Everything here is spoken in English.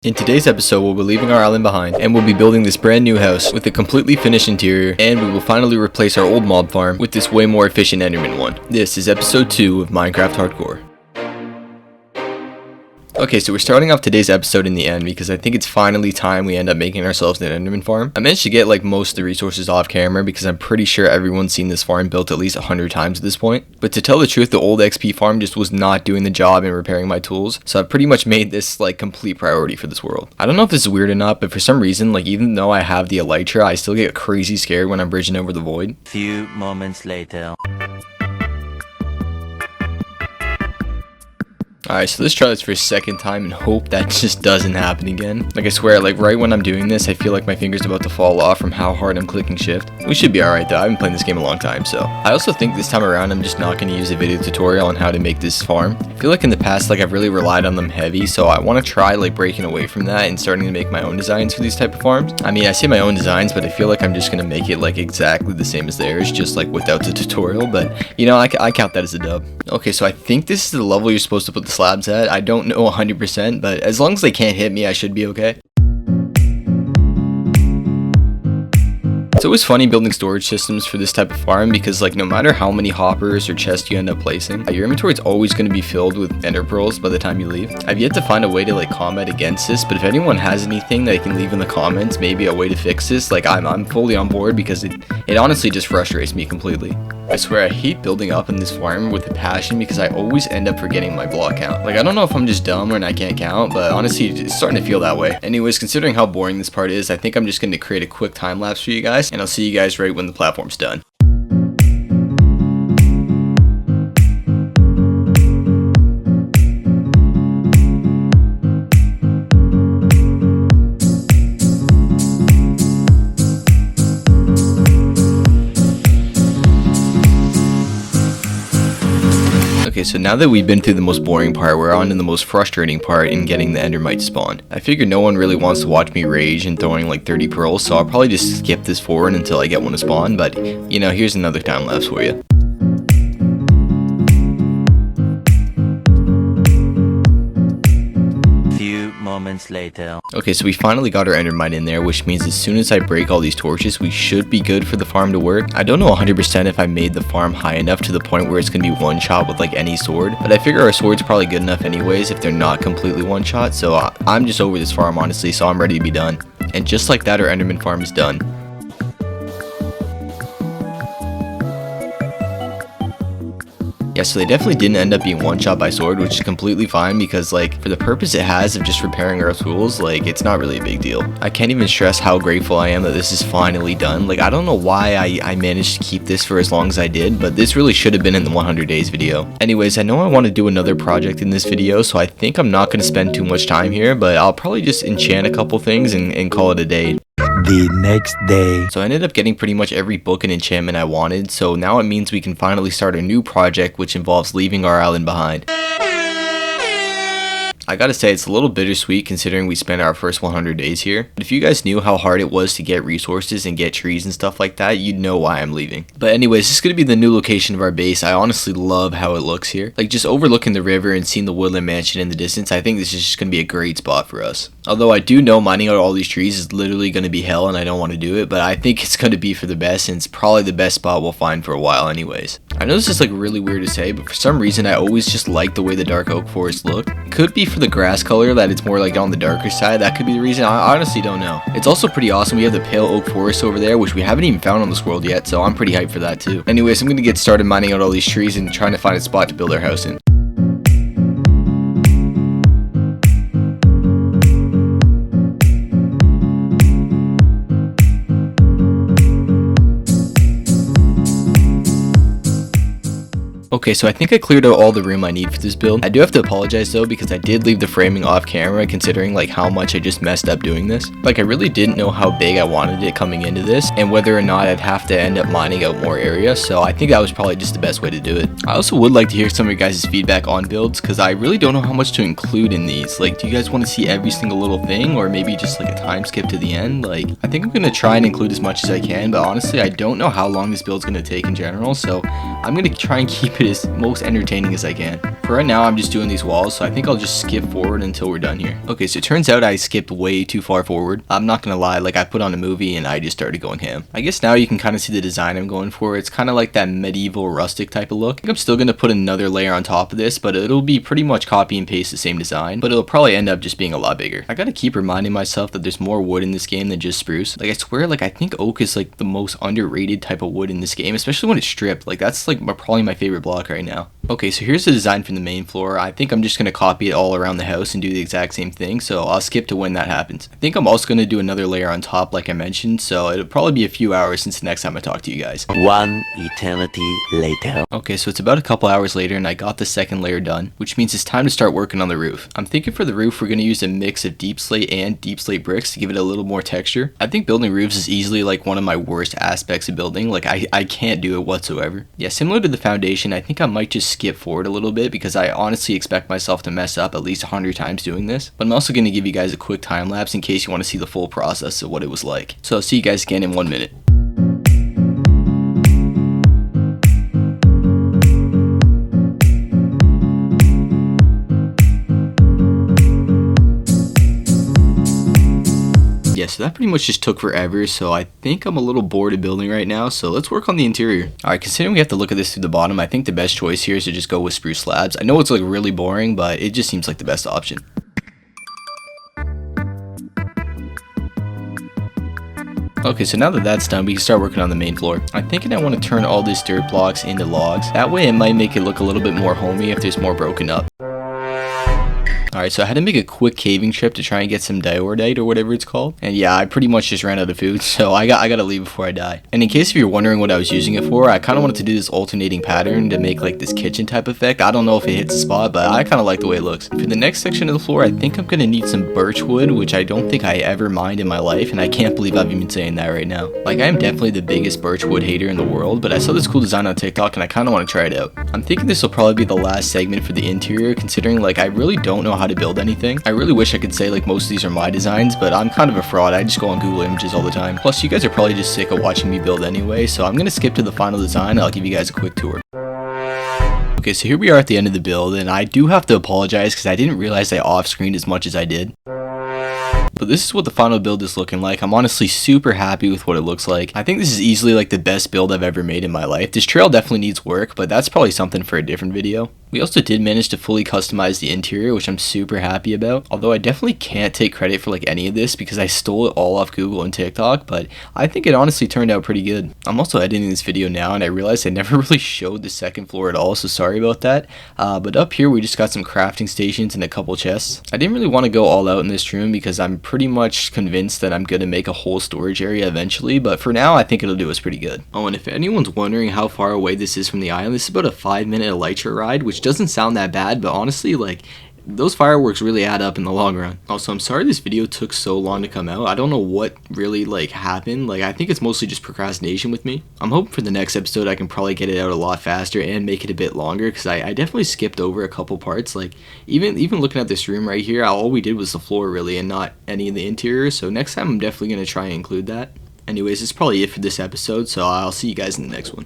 In today's episode, we'll be leaving our island behind, and we'll be building this brand new house with a completely finished interior, and we will finally replace our old mob farm with this way more efficient Enderman one. This is episode 2 of Minecraft Hardcore. Okay, so we're starting off today's episode in the end because I think it's finally time we end up making ourselves an Enderman farm. I managed to get like most of the resources off camera because I'm pretty sure everyone's seen this farm built at least 100 times at this point. But to tell the truth, the old XP farm just was not doing the job in repairing my tools, so I've pretty much made this like complete priority for this world. I don't know if this is weird or not, but for some reason, like even though I have the elytra, I still get crazy scared when I'm bridging over the void. Few moments later. Alright, so let's try this for a second time and hope that just doesn't happen again. Like I swear, like right when I'm doing this, I feel like my finger's about to fall off from how hard I'm clicking shift. We should be alright though, I haven't played this game a long time, so. I also think this time around I'm just not going to use a video tutorial on how to make this farm. I feel like in the past, like I've really relied on them heavy, so I want to try like breaking away from that and starting to make my own designs for these type of farms. I mean, I say my own designs, but I feel like I'm just going to make it like exactly the same as theirs, just like without the tutorial, but you know, I count that as a dub. Okay, so I think this is the level you're supposed to put the slabs at. I don't know 100%, but as long as they can't hit me, I should be okay. It's always funny building storage systems for this type of farm because like no matter how many hoppers or chests you end up placing, your inventory is always going to be filled with ender pearls by the time you leave. I've yet to find a way to like combat against this, but if anyone has anything that you can leave in the comments, maybe a way to fix this, like I'm fully on board because it honestly just frustrates me completely. I swear I hate building up in this farm with a passion because I always end up forgetting my block count. Like I don't know if I'm just dumb or I can't count, but honestly it's starting to feel that way. Anyways, considering how boring this part is, I think I'm just going to create a quick time lapse for you guys, and I'll see you guys right when the platform's done. Okay, so now that we've been through the most boring part, we're on to the most frustrating part in getting the endermite spawned. I figure no one really wants to watch me rage and throwing like 30 pearls, so I'll probably just skip this forward until I get one to spawn, but you know, here's another time lapse for you. Moments later. Okay, so we finally got our endermite in there, which means as soon as I break all these torches, we should be good for the farm to work. I don't know 100% if I made the farm high enough to the point where it's going to be one shot with like any sword, but I figure our sword's probably good enough anyways if they're not completely one shot, so I'm just over this farm honestly, so I'm ready to be done. And just like that, our enderman farm is done. Yeah, so they definitely didn't end up being one shot by sword, which is completely fine because like for the purpose it has of just repairing our tools, like it's not really a big deal. I can't even stress how grateful I am that this is finally done. Like I don't know why I managed to keep this for as long as I did, but this really should have been in the 100 days video. Anyways, I know I want to do another project in this video, so I think I'm not going to spend too much time here, but I'll probably just enchant a couple things and call it a day. The next day. So I ended up getting pretty much every book and enchantment I wanted, so now it means we can finally start a new project which involves leaving our island behind. I gotta say, it's a little bittersweet considering we spent our first 100 days here. But if you guys knew how hard it was to get resources and get trees and stuff like that, you'd know why I'm leaving. But anyways, this is gonna be the new location of our base. I honestly love how it looks here. Like just overlooking the river and seeing the woodland mansion in the distance, I think this is just gonna be a great spot for us. Although I do know mining out all these trees is literally gonna be hell and I don't want to do it, but I think it's gonna be for the best and it's probably the best spot we'll find for a while anyways. I know this is like really weird to say, but for some reason I always just like the way the dark oak forest look. It could be for the grass color that it's more like on the darker side. That could be the reason. I honestly don't know. It's also pretty awesome. We have the pale oak forest over there, which we haven't even found on this world yet, so I'm pretty hyped for that too. Anyways, I'm gonna get started mining out all these trees and trying to find a spot to build our house in. Okay, so I think I cleared out all the room I need for this build. I do have to apologize though because I did leave the framing off camera considering like how much I just messed up doing this. Like I really didn't know how big I wanted it coming into this and whether or not I'd have to end up mining out more area, so I think that was probably just the best way to do it. I also would like to hear some of your guys' feedback on builds because I really don't know how much to include in these. Like do you guys want to see every single little thing or maybe just like a time skip to the end? Like I think I'm going to try and include as much as I can, but honestly I don't know how long this build's going to take in general, so I'm going to try and keep keep it as most entertaining as I can. For right now, I'm just doing these walls, so I think I'll just skip forward until we're done here. Okay, so it turns out I skipped way too far forward. I'm not gonna lie, like I put on a movie and I just started going ham. I guess now you can kind of see the design I'm going for. It's kind of like that medieval rustic type of look. I think I'm still gonna put another layer on top of this, but it'll be pretty much copy and paste the same design, but it'll probably end up just being a lot bigger. I gotta keep reminding myself that there's more wood in this game than just spruce. Like I swear, like I think oak is like the most underrated type of wood in this game, especially when it's stripped. Like that's like probably my favorite block right now. Okay, so here's the design from the main floor. I think I'm just going to copy it all around the house and do the exact same thing, so I'll skip to when that happens. I think I'm also going to do another layer on top like I mentioned, so it'll probably be a few hours since the next time I talk to you guys. One eternity later. Okay, so it's about a couple hours later and I got the second layer done, which means it's time to start working on the roof. I'm thinking for the roof we're going to use a mix of deep slate and deep slate bricks to give it a little more texture. I think building roofs is easily like one of my worst aspects of building. Like I can't do it whatsoever. Yeah, similar to the foundation, I think I might just skip forward a little bit because I honestly expect myself to mess up at least 100 times doing this. But I'm also going to give you guys a quick time lapse in case you want to see the full process of what it was like. So I'll see you guys again in 1 minute. Yeah, so that pretty much just took forever, so I think I'm a little bored of building right now, so let's work on the interior. Alright, considering we have to look at this through the bottom, I think the best choice here is to just go with spruce slabs. I know it's like really boring, but it just seems like the best option. Okay, so now that that's done, we can start working on the main floor. I'm thinking I want to turn all these dirt blocks into logs. That way it might make it look a little bit more homey if there's more broken up. Alright, so I had to make a quick caving trip to try and get some diorite or whatever it's called. And yeah, I pretty much just ran out of food, so I gotta leave before I die. And in case if you're wondering what I was using it for, I kind of wanted to do this alternating pattern to make like this kitchen type effect. I don't know if it hits the spot, but I kind of like the way it looks. For the next section of the floor, I think I'm gonna need some birch wood, which I don't think I ever mined in my life, and I can't believe I've even saying that right now. Like, I am definitely the biggest birch wood hater in the world, but I saw this cool design on TikTok and I kind of want to try it out. I'm thinking this will probably be the last segment for the interior, considering like I really don't know how to build anything. I really wish I could say like most of these are my designs, but I'm kind of a fraud. I just go on Google Images all the time. Plus, you guys are probably just sick of watching me build anyway, so I'm gonna skip to the final design and I'll give you guys a quick tour. Okay, so here we are at the end of the build, and I do have to apologize because I didn't realize I off-screened as much as I did. But this is what the final build is looking like. I'm honestly super happy with what it looks like. I think this is easily like the best build I've ever made in my life. This trail definitely needs work, but that's probably something for a different video. We also did manage to fully customize the interior, which I'm super happy about. Although I definitely can't take credit for like any of this because I stole it all off Google and TikTok, but I think it honestly turned out pretty good. I'm also editing this video now and I realized I never really showed the second floor at all, so sorry about that. But up here we just got some crafting stations and a couple chests. I didn't really want to go all out in this room because I'm pretty much convinced that I'm going to make a whole storage area eventually, but for now I think it'll do us pretty good. Oh, and if anyone's wondering how far away this is from the island, this is about a 5-minute elytra ride, which doesn't sound that bad, but honestly, like, those fireworks really add up in the long run. Also, I'm sorry this video took so long to come out. I don't know what really like happened. Like, I think it's mostly just procrastination with me. I'm hoping for the next episode I can probably get it out a lot faster and make it a bit longer, because I definitely skipped over a couple parts. Like, even looking at this room right here, all we did was the floor really and not any of the interior, so next time I'm definitely going to try and include that. Anyways, that's probably it for this episode, so I'll see you guys in the next one.